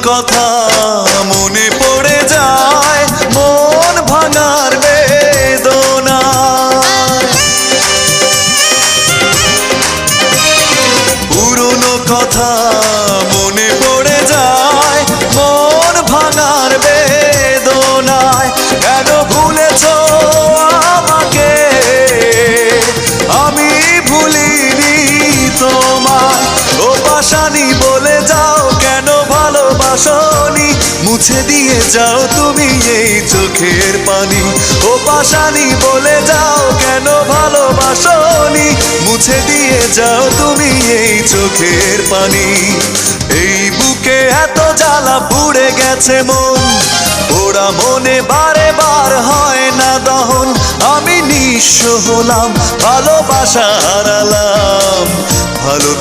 কথা মনে পড়ে যায়, মন ভাঙার বেদনা। পুরনো কথা মনে পড়ে যায়, মন ভাঙার বেদনায়। কেন ভুলেছো আমাকে, আমি ভুলিনি তোমায়। ও পাশানি বলে যাও কেন ভালোবাসনি, মুছে দিয়ে যাও তুমি এই চোখের পানি। ও পাশানি বলে যাও কেন ভালোবাসনি, মুছে দিয়ে যাও তুমি এই চোখের পানি। এই বুকে এত জ্বালা পুড়ে গেছে মন, ওরা মনে বারে বার হয় না দহন। আমি নিঃস্ব হলাম, ভালোবাসা হারালাম, ভালো